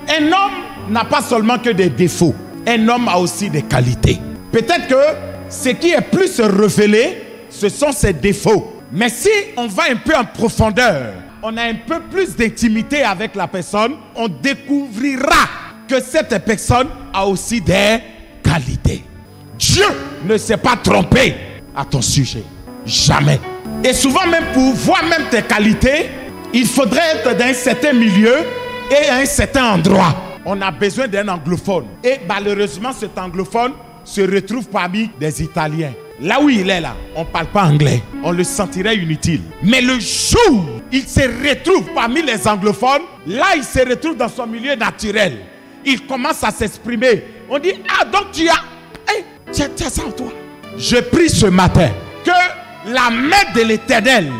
Un homme n'a pas seulement que des défauts. Un homme a aussi des qualités. Peut-être que ce qui est plus révélé, ce sont ses défauts. Mais si on va un peu en profondeur, on a un peu plus d'intimité avec la personne, on découvrira que cette personne a aussi des qualités. Dieu ne s'est pas trompé à ton sujet. Jamais. Et souvent même pour voir même tes qualités, il faudrait être dans un certain milieu et à un certain endroit. On a besoin d'un anglophone. Et malheureusement, cet anglophone se retrouve parmi des Italiens. Là où il est là, on ne parle pas anglais. On le sentirait inutile. Mais le jour où il se retrouve parmi les anglophones, là il se retrouve dans son milieu naturel. Il commence à s'exprimer. On dit, ah donc tu as... Hey, tu as ça en toi. Je prie ce matin que la main de l'Éternel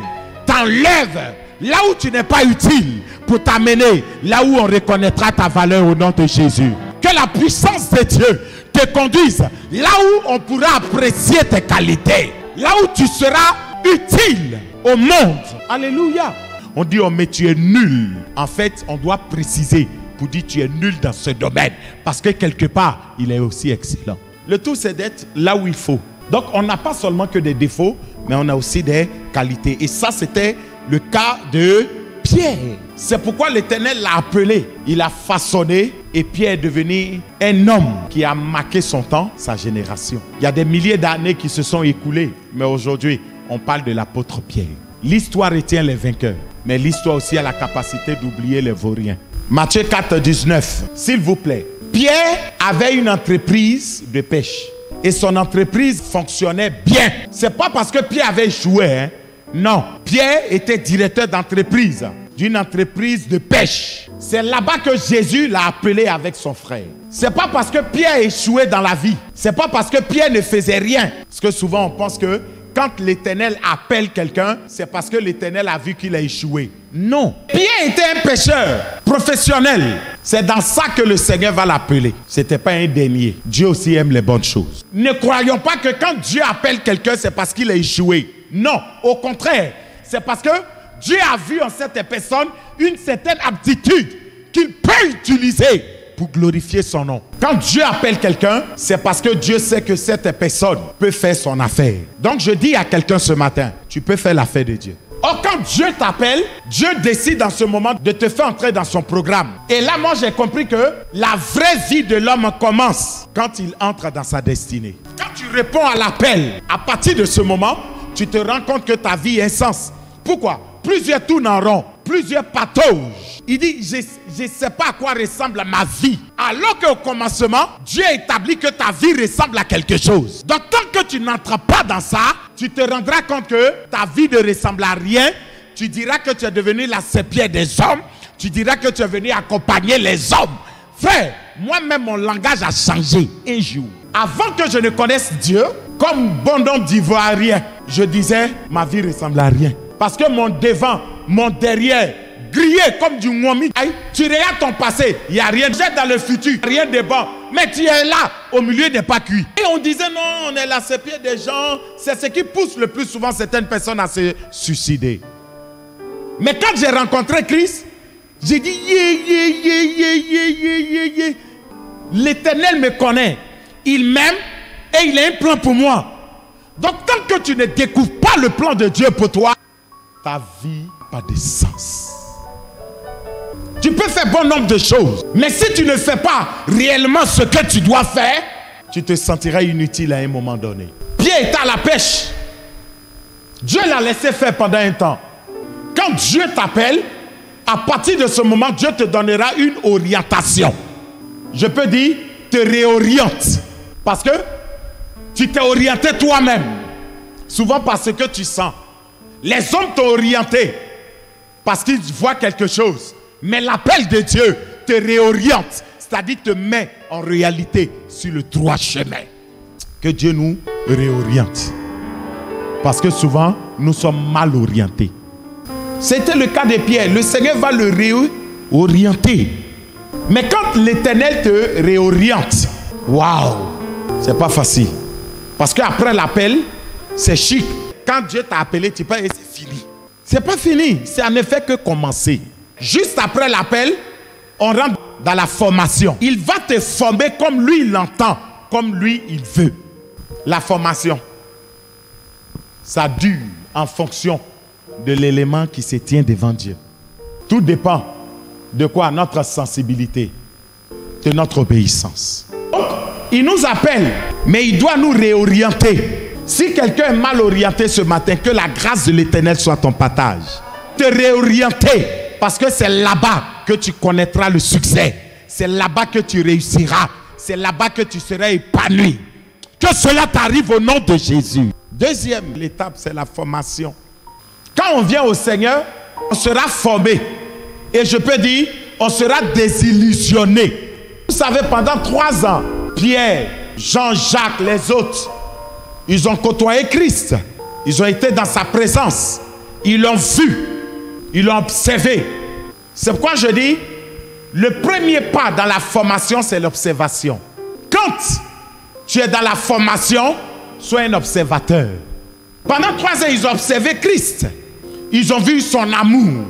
t'enlève là où tu n'es pas utile pour t'amener là où on reconnaîtra ta valeur au nom de Jésus. Que la puissance de Dieu te conduise là où on pourra apprécier tes qualités. Là où tu seras utile au monde. Alléluia. On dit, oh mais tu es nul. En fait, on doit préciser pour dire tu es nul dans ce domaine. Parce que quelque part, il est aussi excellent. Le tout, c'est d'être là où il faut. Donc, on n'a pas seulement que des défauts, mais on a aussi des qualités. Et ça, c'était le cas de Pierre. C'est pourquoi l'Éternel l'a appelé. Il a façonné et Pierre est devenu un homme qui a marqué son temps, sa génération. Il y a des milliers d'années qui se sont écoulées. Mais aujourd'hui, on parle de l'apôtre Pierre. L'histoire retient les vainqueurs. Mais l'histoire aussi a la capacité d'oublier les vauriens. Matthieu 4, 19. S'il vous plaît. Pierre avait une entreprise de pêche. Et son entreprise fonctionnait bien. C'est pas parce que Pierre avait échoué, hein. Non. Pierre était directeur d'entreprise, d'une entreprise de pêche. C'est là-bas que Jésus l'a appelé avec son frère. C'est pas parce que Pierre a échoué dans la vie. C'est pas parce que Pierre ne faisait rien. Parce que souvent on pense que quand l'Éternel appelle quelqu'un, c'est parce que l'Éternel a vu qu'il a échoué. Non. Pierre était un pêcheur professionnel. C'est dans ça que le Seigneur va l'appeler. C'était pas un dénier. Dieu aussi aime les bonnes choses. Ne croyons pas que quand Dieu appelle quelqu'un, c'est parce qu'il a échoué. Non. Au contraire, c'est parce que Dieu a vu en cette personne une certaine aptitude qu'il peut utiliser pour glorifier son nom. Quand Dieu appelle quelqu'un, c'est parce que Dieu sait que cette personne peut faire son affaire. Donc je dis à quelqu'un ce matin, tu peux faire l'affaire de Dieu. Or quand Dieu t'appelle, Dieu décide en ce moment de te faire entrer dans son programme. Et là, moi j'ai compris que la vraie vie de l'homme commence quand il entre dans sa destinée. Quand tu réponds à l'appel, à partir de ce moment, tu te rends compte que ta vie a un sens. Pourquoi? Plusieurs tournent en rond, plusieurs pataugent. Il dit, je ne sais pas à quoi ressemble ma vie. Alors qu'au commencement, Dieu a établi que ta vie ressemble à quelque chose. Donc tant que tu n'entres pas dans ça, tu te rendras compte que ta vie ne ressemble à rien. Tu diras que tu es devenu la serpillère des hommes. Tu diras que tu es venu accompagner les hommes. Frère, moi-même mon langage a changé un jour. Avant que je ne connaisse Dieu, comme bon homme d'ivoirien, je disais, ma vie ressemble à rien. Parce que mon devant, mon derrière, grillé comme du moumi. Tu regardes ton passé, il n'y a rien. Jette dans le futur, rien de bon. Mais tu es là, au milieu des pas cuits. Et on disait non, on est la serpillère des gens. C'est ce qui pousse le plus souvent certaines personnes à se suicider. Mais quand j'ai rencontré Christ, j'ai dit l'Éternel me connaît. Il m'aime et il a un plan pour moi. Donc tant que tu ne découvres pas le plan de Dieu pour toi, ta vie n'a pas de sens. Tu peux faire bon nombre de choses, mais si tu ne fais pas réellement ce que tu dois faire, tu te sentiras inutile à un moment donné. Pierre était à la pêche. Dieu l'a laissé faire pendant un temps. Quand Dieu t'appelle, à partir de ce moment, Dieu te donnera une orientation. Je peux dire, te réoriente. Parce que tu t'es orienté toi-même. Souvent parce que tu sens. Les hommes t'ont orienté parce qu'ils voient quelque chose. Mais l'appel de Dieu te réoriente. C'est-à-dire te met en réalité sur le droit chemin. Que Dieu nous réoriente. Parce que souvent, nous sommes mal orientés. C'était le cas de Pierre. Le Seigneur va le réorienter. Mais quand l'Éternel te réoriente, waouh, c'est pas facile. Parce qu'après l'appel, c'est chic. Quand Dieu t'a appelé, tu peux et c'est fini. C'est pas fini. C'est en effet que commencer. Juste après l'appel, on rentre dans la formation. Il va te former comme lui il l'entend, comme lui il veut. La formation, ça dure en fonction de l'élément qui se tient devant Dieu. Tout dépend de quoi? Notre sensibilité, de notre obéissance. Donc, il nous appelle, mais il doit nous réorienter. Si quelqu'un est mal orienté ce matin, que la grâce de l'Éternel soit ton partage. Te réorienter, parce que c'est là-bas que tu connaîtras le succès. C'est là-bas que tu réussiras. C'est là-bas que tu seras épanoui. Que cela t'arrive au nom de Jésus. Deuxième étape, c'est la formation. Quand on vient au Seigneur, on sera formé. Et je peux dire, on sera désillusionné. Vous savez, pendant 3 ans, Pierre, Jean-Jacques, les autres, ils ont côtoyé Christ. Ils ont été dans sa présence. Ils l'ont vu. Ils l'ont observé. C'est pourquoi je dis, le premier pas dans la formation, c'est l'observation. Quand tu es dans la formation, sois un observateur. Pendant 3 ans, ils ont observé Christ. Ils ont vu son amour,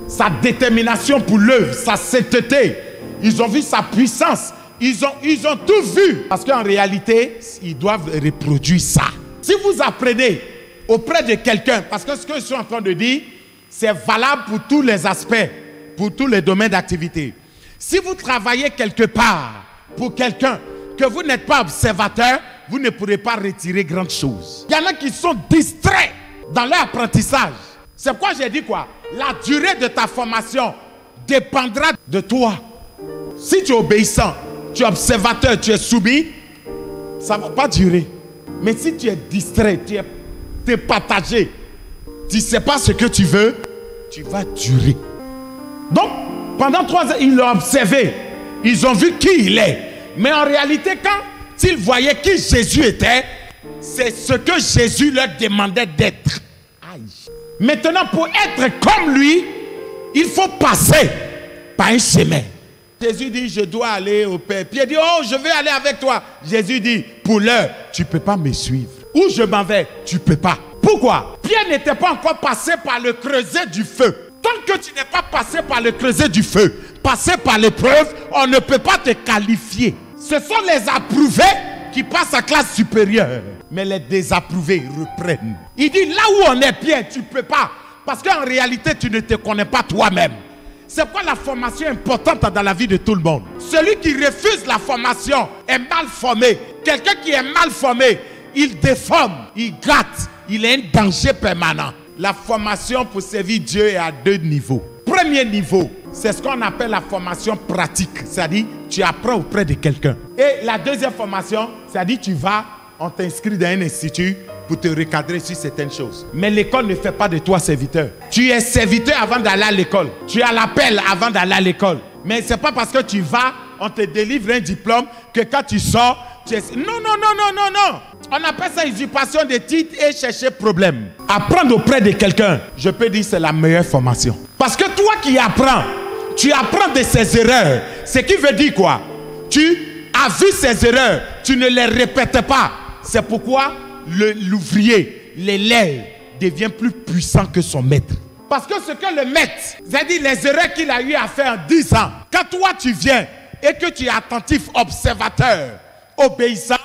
sa détermination pour l'œuvre, sa sainteté. Ils ont vu sa puissance. Ils ont tout vu. Parce qu'en réalité, ils doivent reproduire ça. Si vous apprenez auprès de quelqu'un, parce que ce que je suis en train de dire, c'est valable pour tous les aspects, pour tous les domaines d'activité. Si vous travaillez quelque part pour quelqu'un, que vous n'êtes pas observateur, vous ne pourrez pas retirer grande chose. Il y en a qui sont distraits dans leur apprentissage. C'est pourquoi j'ai dit quoi? La durée de ta formation dépendra de toi. Si tu es obéissant, tu es observateur, tu es soumis, ça ne va pas durer. Mais si tu es distrait, tu es départagé, tu ne sais pas ce que tu veux, tu vas durer. Donc, pendant 3 ans, ils l'ont observé. Ils ont vu qui il est. Mais en réalité, quand ils voyaient qui Jésus était, c'est ce que Jésus leur demandait d'être. Maintenant, pour être comme lui, il faut passer par un chemin. Jésus dit, je dois aller au Père. Pierre dit, oh, je vais aller avec toi. Jésus dit, pour l'heure, tu ne peux pas me suivre. Où je m'en vais, tu ne peux pas. Pourquoi? Pierre n'était pas encore passé par le creuset du feu. Tant que tu n'es pas passé par le creuset du feu, passé par l'épreuve, on ne peut pas te qualifier. Ce sont les approuvés qui passent à classe supérieure. Mais les désapprouvés reprennent. Il dit, là où on est, Pierre, tu ne peux pas. Parce qu'en réalité, tu ne te connais pas toi-même. C'est pourquoi la formation est importante dans la vie de tout le monde. Celui qui refuse la formation est mal formé. Quelqu'un qui est mal formé, il déforme, il gâte, il est un danger permanent. La formation pour servir Dieu est à 2 niveaux. Premier niveau, c'est ce qu'on appelle la formation pratique. C'est-à-dire, tu apprends auprès de quelqu'un. Et la deuxième formation, c'est-à-dire, tu vas, on t'inscrit dans un institut pour te recadrer sur certaines choses. Mais l'école ne fait pas de toi serviteur. Tu es serviteur avant d'aller à l'école. Tu as l'appel avant d'aller à l'école. Mais ce n'est pas parce que tu vas, on te délivre un diplôme, que quand tu sors, tu es... Non, non, non, non, non, non. On appelle ça usurpation de titres et chercher problème. Apprendre auprès de quelqu'un, je peux dire c'est la meilleure formation. Parce que toi qui apprends, tu apprends de ses erreurs. Ce qui veut dire quoi? Tu as vu ses erreurs, tu ne les répètes pas. C'est pourquoi l'ouvrier, l'élève, devient plus puissant que son maître. Parce que ce que le maître, c'est-à-dire les erreurs qu'il a eu à faire en 10 ans, quand toi tu viens et que tu es attentif, observateur, obéissant,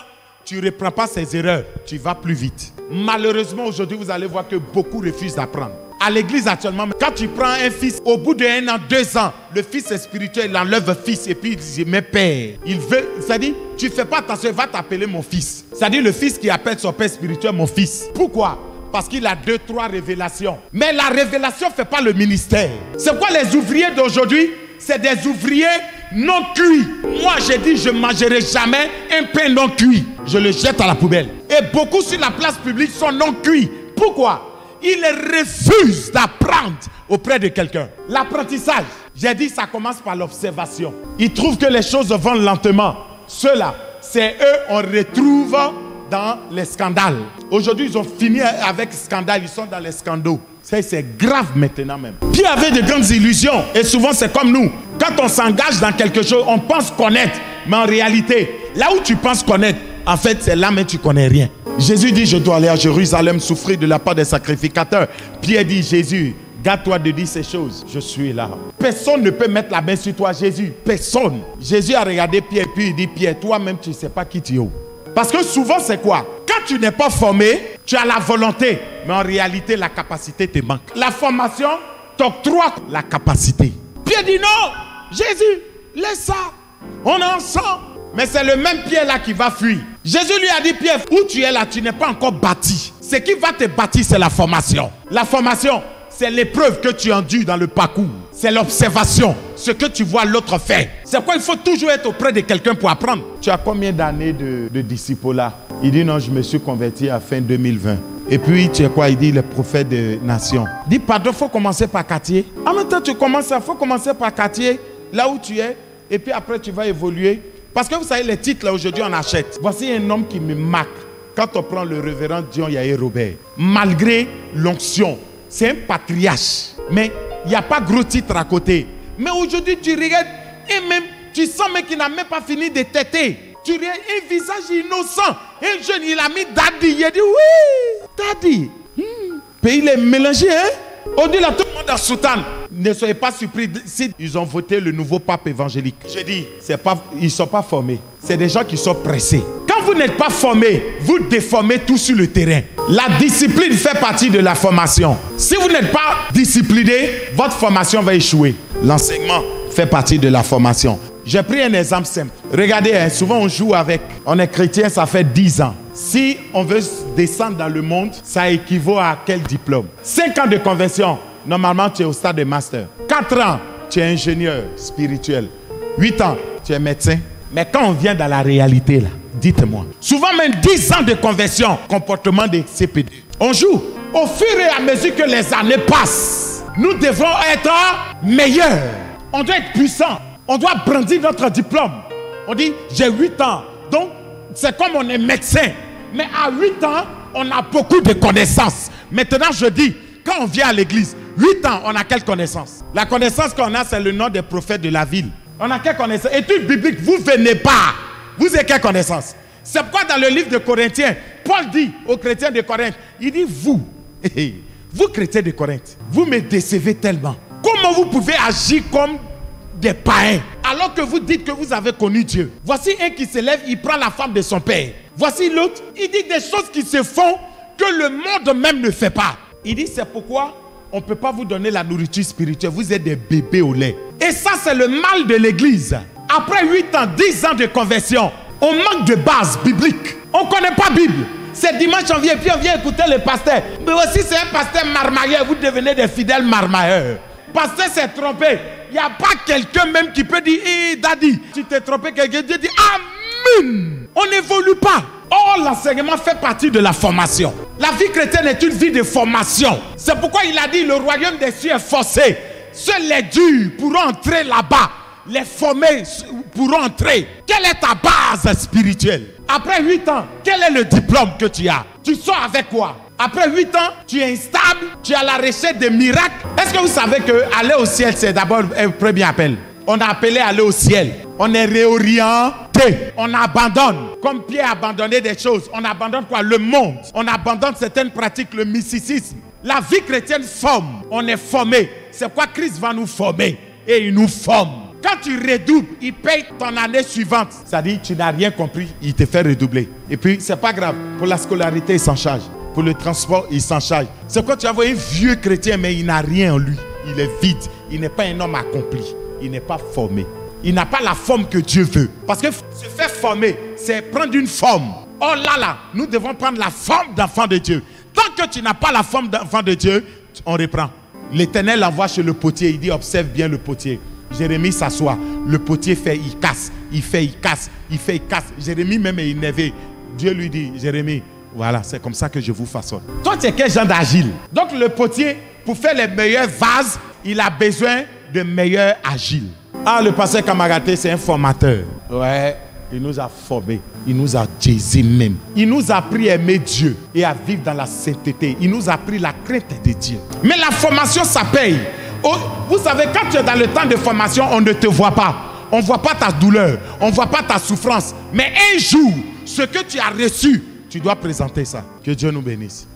tu ne reprends pas ses erreurs, tu vas plus vite. Malheureusement, aujourd'hui, vous allez voir que beaucoup refusent d'apprendre. À l'église actuellement, quand tu prends un fils, au bout de 1 an, 2 ans, le fils est spirituel, il enlève le fils et puis il dit, mais père, il veut, c'est-à-dire, tu ne fais pas attention, il va t'appeler mon fils. C'est-à-dire le fils qui appelle son père spirituel mon fils. Pourquoi? Parce qu'il a 2, 3 révélations. Mais la révélation ne fait pas le ministère. C'est quoi les ouvriers d'aujourd'hui? C'est des ouvriers non cuits. Moi, j'ai dit, je ne mangerai jamais un pain non cuit. Je le jette à la poubelle. Et beaucoup sur la place publique sont non cuits. Pourquoi? Ils refusent d'apprendre auprès de quelqu'un. L'apprentissage, j'ai dit, ça commence par l'observation. Ils trouvent que les choses vont lentement. Ceux-là, c'est eux, on retrouve dans les scandales. Aujourd'hui, ils ont fini avec scandale, ils sont dans les scandaux. C'est grave maintenant même. Pierre avait de grandes illusions. Et souvent, c'est comme nous. Quand on s'engage dans quelque chose, on pense connaître. Mais en réalité, là où tu penses connaître, en fait, c'est là mais tu ne connais rien. Jésus dit, je dois aller à Jérusalem souffrir de la part des sacrificateurs. Pierre dit, Jésus, Garde-toi de dire ces choses. Je suis là. Personne ne peut mettre la main sur toi, Jésus. Personne. Jésus a regardé Pierre, puis il dit, Pierre, toi-même, tu ne sais pas qui tu es. Parce que souvent, c'est quoi? Quand tu n'es pas formé, tu as la volonté. Mais en réalité, la capacité te manque. La formation t'octroie la capacité. Pierre dit non, Jésus, laisse ça. On est ensemble. Mais c'est le même Pierre là qui va fuir. Jésus lui a dit, Pierre, où tu es là, tu n'es pas encore bâti. Ce qui va te bâtir, c'est la formation. La formation, c'est l'épreuve que tu endures dans le parcours. C'est l'observation, ce que tu vois l'autre faire. C'est pourquoi il faut toujours être auprès de quelqu'un pour apprendre. Tu as combien d'années de disciple-là? Il dit non, je me suis converti à fin 2020. Et puis, tu es quoi? Il dit le prophète des nations. Il dit, pardon, il faut commencer par quartier. En même temps, il faut commencer par quartier, là où tu es. Et puis après, tu vas évoluer. Parce que vous savez, les titres, là, aujourd'hui, on achète. Voici un homme qui me marque. Quand on prend le révérend Dion Yaé Robert, malgré l'onction, c'est un patriarche. Mais il n'y a pas gros titre à côté. Mais aujourd'hui, tu regardes et même, tu sens même qu'il n'a même pas fini de têter. Tu regardes un visage innocent. Un jeune, il a mis Daddy. Il a dit, oui, Daddy. Pays, il est mélangé, hein. On dit là, tout le monde en soutane. Ne soyez pas surpris si ils ont voté le nouveau pape évangélique. Je dis, ils ne sont pas formés. C'est des gens qui sont pressés. Quand vous n'êtes pas formé, vous déformez tout sur le terrain. La discipline fait partie de la formation. Si vous n'êtes pas discipliné, votre formation va échouer. L'enseignement fait partie de la formation. J'ai pris un exemple simple. Regardez, hein, souvent on joue avec. On est chrétien, ça fait 10 ans. Si on veut descendre dans le monde, ça équivaut à quel diplôme? 5 ans de conversion. Normalement, tu es au stade de master. 4 ans, tu es ingénieur spirituel. 8 ans, tu es médecin. Mais quand on vient dans la réalité, là, dites-moi. Souvent même 10 ans de conversion, comportement de CPD. On joue. Au fur et à mesure que les années passent, nous devons être meilleurs. On doit être puissant. On doit brandir notre diplôme. On dit, j'ai 8 ans. Donc, c'est comme on est médecin. Mais à 8 ans, on a beaucoup de connaissances. Maintenant, je dis, quand on vient à l'église, 8 ans, on a quelle connaissance? La connaissance qu'on a, c'est le nom des prophètes de la ville. On a quelle connaissance? Étude biblique, vous ne venez pas. Vous avez quelle connaissance? C'est pourquoi dans le livre de Corinthiens, Paul dit aux chrétiens de Corinthe, il dit, vous chrétiens de Corinthe, vous me décevez tellement. Comment vous pouvez agir comme des païens alors que vous dites que vous avez connu Dieu? Voici un qui se lève, il prend la femme de son père. Voici l'autre, il dit des choses qui se font que le monde même ne fait pas. Il dit, c'est pourquoi on ne peut pas vous donner la nourriture spirituelle. Vous êtes des bébés au lait. Et ça, c'est le mal de l'église. Après 8 ans, 10 ans de conversion, on manque de base biblique. On ne connaît pas la Bible. C'est dimanche, on vient, puis on vient écouter le pasteur. Mais aussi, c'est un pasteur marmailleur. Vous devenez des fidèles marmailleurs. Pasteur s'est trompé. Il n'y a pas quelqu'un même qui peut dire, hé, Daddy, tu t'es trompé. Quelqu'un dit, Amen. On n'évolue pas. Or, l'enseignement fait partie de la formation. La vie chrétienne est une vie de formation. C'est pourquoi il a dit, le royaume des cieux est forcé. Seuls les durs pourront entrer là-bas. Les formés pourront entrer. Quelle est ta base spirituelle? Après 8 ans, quel est le diplôme que tu as? Tu sors avec quoi? Après 8 ans, tu es instable, tu as la recette des miracles. Est-ce que vous savez que aller au ciel, c'est d'abord un premier appel? On a appelé aller au ciel. On est réorienté. On abandonne. Comme Pierre a abandonné des choses. On abandonne quoi? Le monde. On abandonne certaines pratiques, le mysticisme. La vie chrétienne forme. On est formé. C'est quoi Christ va nous former. Et il nous forme. Quand tu redoubles, il paye ton année suivante. C'est-à-dire, tu n'as rien compris, il te fait redoubler. Et puis, c'est pas grave. Pour la scolarité, il s'en charge. Pour le transport, il s'en charge. C'est quand tu as vu un vieux chrétien, mais il n'a rien en lui. Il est vide. Il n'est pas un homme accompli. Il n'est pas formé. Il n'a pas la forme que Dieu veut. Parce que se faire former, c'est prendre une forme. Oh là, nous devons prendre la forme d'enfant de Dieu. Tant que tu n'as pas la forme d'enfant de Dieu, on reprend. L'Éternel envoie chez le potier. Il dit, observe bien le potier. Jérémie s'assoit. Le potier fait, il casse. Il fait, il casse. Il fait, il casse. Jérémie même est énervé. Dieu lui dit, Jérémie, voilà, c'est comme ça que je vous façonne. Toi, tu es quel genre d'agile? Donc le potier, pour faire les meilleurs vases, il a besoin de meilleurs agiles. Ah, le pasteur Kamagaté, c'est un formateur. Ouais, il nous a formés. Il nous a jaisé même. Il nous a appris à aimer Dieu et à vivre dans la sainteté. Il nous a appris la crainte de Dieu. Mais la formation, ça paye. Oh, vous savez, quand tu es dans le temps de formation, on ne te voit pas. On ne voit pas ta douleur. On ne voit pas ta souffrance. Mais un jour, ce que tu as reçu, tu dois présenter ça. Que Dieu nous bénisse.